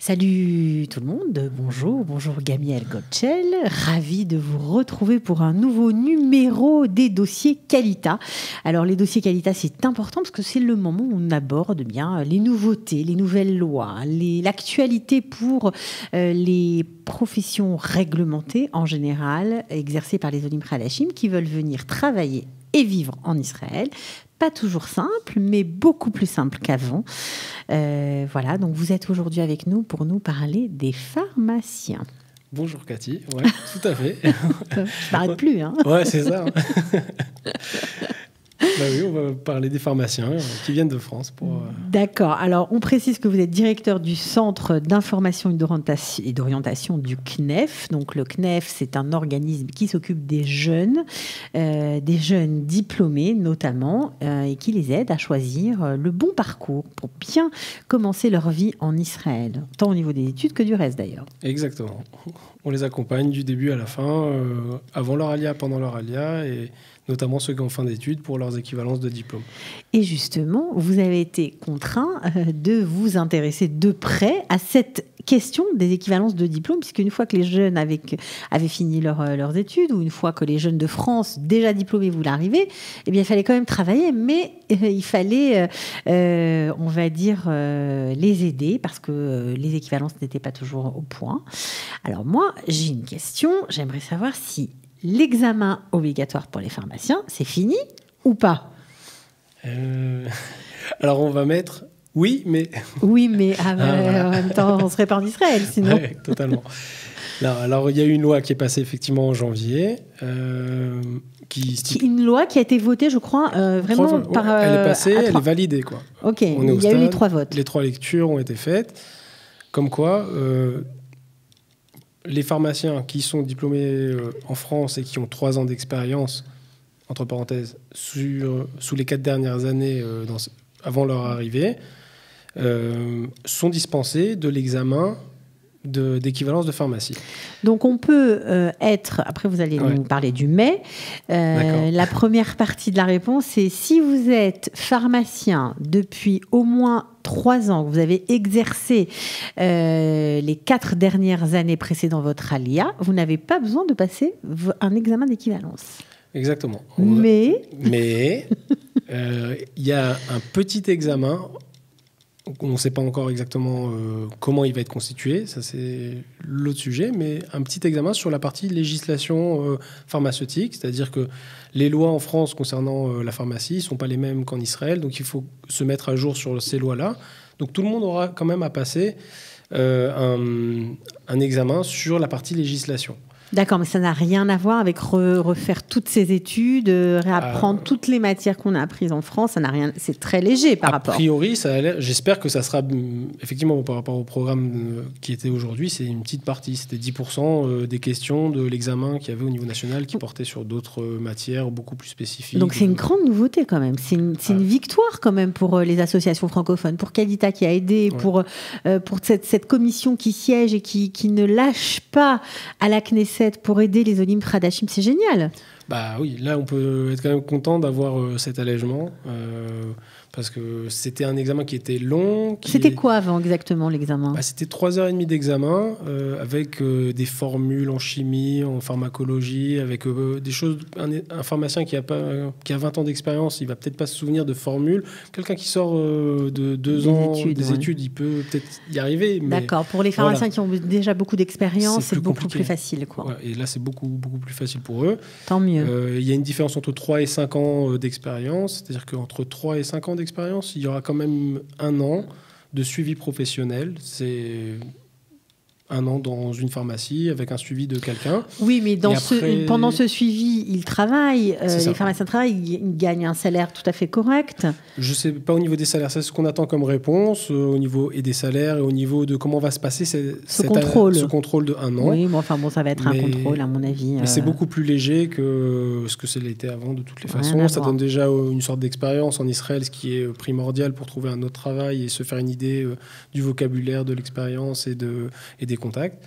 Salut tout le monde, bonjour Gamiel Gottschel, ravi de vous retrouver pour un nouveau numéro des dossiers Qualita. Alors les dossiers Qualita, c'est important parce que c'est le moment où on aborde bien les nouveautés, les nouvelles lois, l'actualité pour les professions réglementées en général exercées par les Olim Khadashim qui veulent venir travailler et vivre en Israël. Pas toujours simple, mais beaucoup plus simple qu'avant. Voilà, donc vous êtes aujourd'hui avec nous pour nous parler des pharmaciens. Bonjour Cathy, ouais, tout à fait. Je m'arrête plus, hein. Ouais, c'est ça. Bah oui, on va parler des pharmaciens qui viennent de France. D'accord. Alors, on précise que vous êtes directeur du Centre d'information et d'orientation du CNEF. Donc, le CNEF, c'est un organisme qui s'occupe des jeunes diplômés notamment, et qui les aide à choisir le bon parcours pour bien commencer leur vie en Israël, tant au niveau des études que du reste d'ailleurs. Exactement. On les accompagne du début à la fin, avant leur alia, pendant leur alia, et notamment ceux qui ont fin d'études pour leurs équivalences de diplôme. Et justement, vous avez été contraint de vous intéresser de près à cette question des équivalences de diplôme, puisqu'une fois que les jeunes avaient fini leurs études, ou une fois que les jeunes de France déjà diplômés voulaient arriver, eh bien, il fallait quand même travailler, mais il fallait, on va dire, les aider, parce que les équivalences n'étaient pas toujours au point. Alors moi, j'ai une question, j'aimerais savoir si l'examen obligatoire pour les pharmaciens, c'est fini ou pas ? Alors, on va mettre oui, mais... Oui, mais en même temps, on serait pas en Israël, sinon. Oui, totalement. Non, alors, il y a eu une loi qui est passée effectivement en janvier. Une loi qui a été votée, je crois, vraiment par... elle est passée, elle est validée, quoi. Ok, il y a eu les 3 votes. Les 3 lectures ont été faites. Comme quoi... les pharmaciens qui sont diplômés en France et qui ont 3 ans d'expérience, entre parenthèses, sous les 4 dernières années avant leur arrivée, sont dispensés de l'examen d'équivalence de pharmacie. Donc on peut être, après vous allez nous parler du mais, la première partie de la réponse c'est si vous êtes pharmacien depuis au moins 3 ans, que vous avez exercé les 4 dernières années précédant votre alia, vous n'avez pas besoin de passer un examen d'équivalence. Exactement. Mais il y a un petit examen. On ne sait pas encore exactement comment il va être constitué, ça c'est l'autre sujet, mais un petit examen sur la partie législation pharmaceutique, c'est-à-dire que les lois en France concernant la pharmacie ne sont pas les mêmes qu'en Israël, donc il faut se mettre à jour sur ces lois-là. Donc tout le monde aura quand même à passer un examen sur la partie législation. D'accord, mais ça n'a rien à voir avec refaire toutes ces études, réapprendre toutes les matières qu'on a apprises en France. Ça n'a rien. C'est très léger par rapport. A priori, j'espère que ça sera effectivement par rapport au programme qui était aujourd'hui, c'est une petite partie. C'était 10% des questions de l'examen qu'il y avait au niveau national qui portaient sur d'autres matières beaucoup plus spécifiques. Donc c'est une grande nouveauté quand même. C'est une victoire quand même pour les associations francophones, pour Qualita qui a aidé, pour cette commission qui siège et qui ne lâche pas à la Knesset pour aider les Olim Khadashim, c'est génial. Bah oui, là on peut être quand même content d'avoir cet allègement parce que c'était un examen qui était long. C'était quoi avant exactement l'examen ? C'était 3h30 d'examen avec des formules en chimie, en pharmacologie, avec des choses. Un pharmacien qui a 20 ans d'expérience, il va peut-être pas se souvenir de formules. Quelqu'un qui sort de 2 ans des études, il peut peut-être y arriver. Mais d'accord, pour les pharmaciens qui ont déjà beaucoup d'expérience, c'est beaucoup plus facile, quoi. Ouais, et là, c'est beaucoup plus facile pour eux. Tant mieux. Il y a une différence entre 3 et 5 ans d'expérience, c'est-à-dire qu'entre 3 et 5 ans d'expérience, il y aura quand même 1 an de suivi professionnel. C'est 1 an dans une pharmacie avec un suivi de quelqu'un. Oui, mais pendant ce suivi, ils travaillent. Les pharmaciens travaillent, ils gagnent un salaire tout à fait correct. Je ne sais pas au niveau des salaires, c'est ce qu'on attend comme réponse, au niveau et des salaires et au niveau de comment va se passer ce contrôle de 1 an. Oui, ça va être un contrôle à mon avis. Mais c'est beaucoup plus léger que ce que c'était avant de toutes les façons. Ça donne déjà une sorte d'expérience en Israël, ce qui est primordial pour trouver un autre travail et se faire une idée du vocabulaire, de l'expérience et des contacts.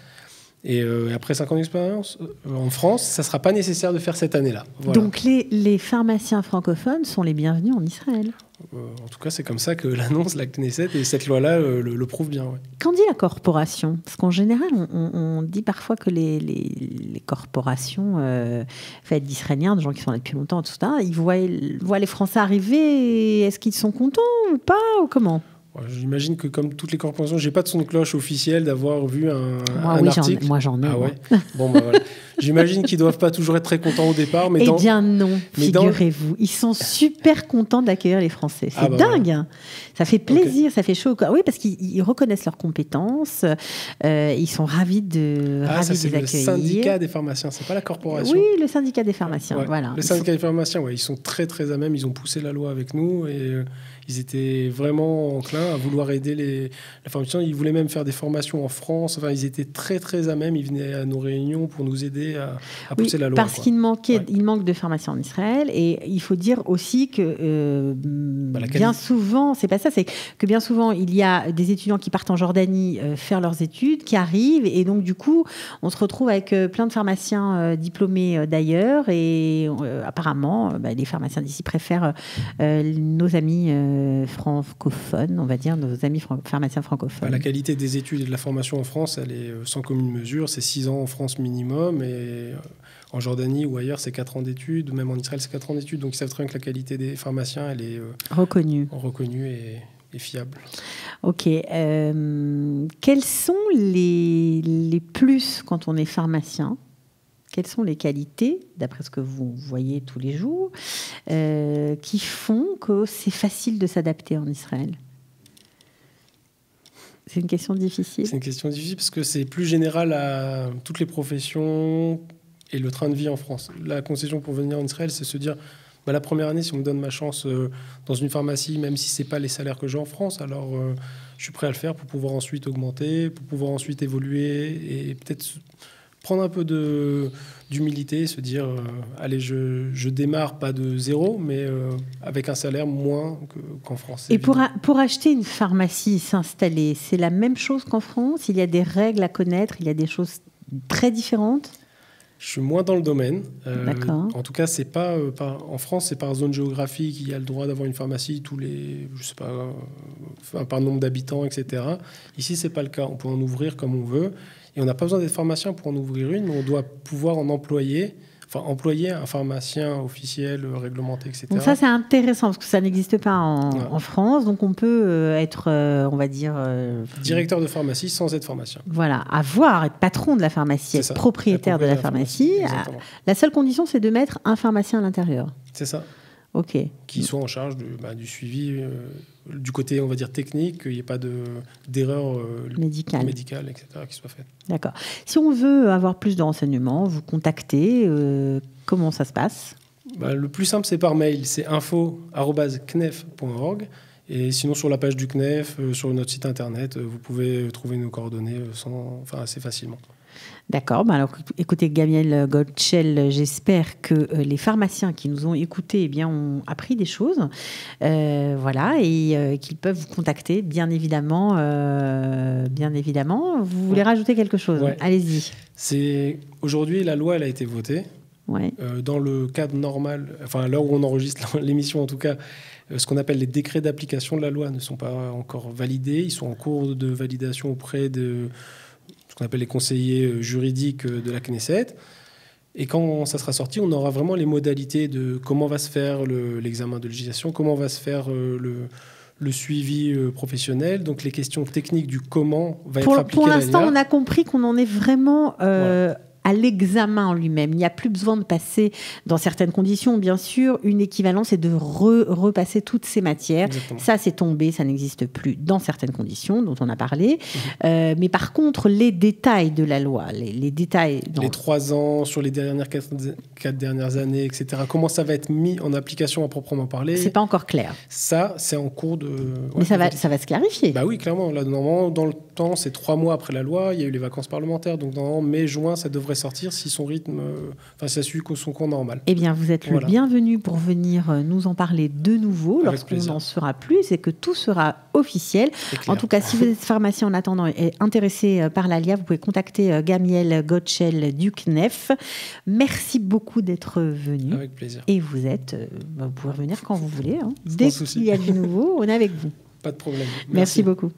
Et après 5 ans d'expérience, en France, ça ne sera pas nécessaire de faire cette année-là. Voilà. Donc les pharmaciens francophones sont les bienvenus en Israël. En tout cas, c'est comme ça que l'annonce la Knesset et cette loi-là le prouve bien. Ouais. Qu'en dit la corporation? Parce qu'en général, on dit parfois que les corporations faites d'Israéliens, de gens qui sont là depuis longtemps, tout ça, ils voient les Français arriver. Est-ce qu'ils sont contents ou pas, ou comment? J'imagine que comme toutes les corporations, j'ai pas de son de cloche officiel d'avoir vu un oui, article. Moi, j'en ai. Ah ouais. Bon, voilà. J'imagine qu'ils doivent pas toujours être très contents au départ, mais bien non, figurez-vous, ils sont super contents d'accueillir les Français. C'est dingue. Voilà. Ça fait plaisir, ça fait chaud. Oui, parce qu'ils reconnaissent leurs compétences, ils sont ravis de les accueillir. C'est le syndicat des pharmaciens, c'est pas la corporation. Oui, le syndicat des pharmaciens. Voilà. Le syndicat des pharmaciens, ils sont très très à même. Ils ont poussé la loi avec nous et ils étaient vraiment enclins à vouloir aider les pharmaciens. Ils voulaient même faire des formations en France. Enfin, ils étaient très très à même. Ils venaient à nos réunions pour nous aider à pousser la loi. Parce qu'il manque de pharmaciens en Israël. Et il faut dire aussi que bien souvent, c'est pas ça, c'est que bien souvent, il y a des étudiants qui partent en Jordanie faire leurs études, qui arrivent. Et donc, du coup, on se retrouve avec plein de pharmaciens diplômés d'ailleurs. Et apparemment, les pharmaciens d'ici préfèrent nos amis francophones, on va dire, nos amis pharmaciens francophones. La qualité des études et de la formation en France, elle est sans commune mesure. C'est 6 ans en France minimum et en Jordanie ou ailleurs, c'est 4 ans d'études. Même en Israël, c'est 4 ans d'études. Donc, ils savent très bien que la qualité des pharmaciens, elle est reconnue et fiable. Ok. Quels sont les plus quand on est pharmacien ? Quelles sont les qualités, d'après ce que vous voyez tous les jours, qui font que c'est facile de s'adapter en Israël ? C'est une question difficile. C'est une question difficile parce que c'est plus général à toutes les professions et le train de vie en France. La concession pour venir en Israël, c'est se dire la première année, si on me donne ma chance dans une pharmacie, même si ce n'est pas les salaires que j'ai en France, alors je suis prêt à le faire pour pouvoir ensuite augmenter, pour pouvoir ensuite évoluer et peut-être prendre un peu d'humilité, se dire allez, je démarre pas de zéro, mais avec un salaire moins qu'en France. Et pour acheter une pharmacie, s'installer, c'est la même chose qu'en France? Il y a des règles à connaître, il y a des choses très différentes? Je suis moins dans le domaine. D'accord. En tout cas, c'est pas en France, c'est par zone géographique. Il y a le droit d'avoir une pharmacie tous les, je sais pas, par nombre d'habitants, etc. Ici, c'est pas le cas. On peut en ouvrir comme on veut. Et on n'a pas besoin d'être pharmacien pour en ouvrir une, mais on doit pouvoir employer un pharmacien officiel, réglementé, etc. Donc ça, c'est intéressant, parce que ça n'existe pas en France. Donc on peut être, on va dire... directeur de pharmacie sans être pharmacien. Voilà, être patron de la pharmacie, être propriétaire de la pharmacie. La seule condition, c'est de mettre un pharmacien à l'intérieur. C'est ça. Ok. Qui soit en charge du suivi, du côté, on va dire, technique, qu'il n'y ait pas d'erreur médicale, etc., qui soit faite. D'accord. Si on veut avoir plus de renseignements, vous contactez, comment ça se passe ? Le plus simple, c'est par mail, c'est info@knef.org. Et sinon, sur la page du CNEF, sur notre site internet, vous pouvez trouver nos coordonnées assez facilement. D'accord. Alors, écoutez, Gamiel Goldschell, j'espère que les pharmaciens qui nous ont écoutés ont appris des choses. Et qu'ils peuvent vous contacter, bien évidemment. Vous voulez rajouter quelque chose ? Ouais. Allez-y. Aujourd'hui, la loi, elle a été votée. Ouais. Dans le cadre normal, à l'heure où on enregistre l'émission en tout cas, ce qu'on appelle les décrets d'application de la loi ne sont pas encore validés. Ils sont en cours de validation auprès de ce qu'on appelle les conseillers juridiques de la Knesset. Et quand ça sera sorti, on aura vraiment les modalités de comment va se faire l'examen de législation, comment va se faire le suivi professionnel, donc les questions techniques du comment va être appliqué. Pour l'instant, on a compris qu'on en est vraiment... à l'examen en lui-même. Il n'y a plus besoin de passer, dans certaines conditions, bien sûr, une équivalence et de repasser toutes ces matières. Exactement. Ça, c'est tombé, ça n'existe plus dans certaines conditions dont on a parlé. Mais par contre, les détails de la loi, les détails... Les 3 ans, sur les dernières 4 dernières années, etc. Comment ça va être mis en application à proprement parler? C'est pas encore clair. Ça, c'est en cours de... Mais ça va se clarifier. Oui, clairement. Là, normalement, dans le temps, c'est 3 mois après la loi. Il y a eu les vacances parlementaires. Donc, dans mai, juin, ça devrait sortir si son rythme, si ça suit son cours normal. Eh bien, vous êtes le bienvenu pour venir nous en parler de nouveau lorsqu'on en saura plus et que tout sera officiel. En tout cas, si vous êtes pharmacien en attendant et intéressé par l'ALIA, vous pouvez contacter Gamiel Gottschel du CNEF. Merci beaucoup d'être venu. Avec plaisir. Et vous pouvez revenir quand vous voulez. Dès qu'il y a du nouveau, on est avec vous. Pas de problème. Merci beaucoup.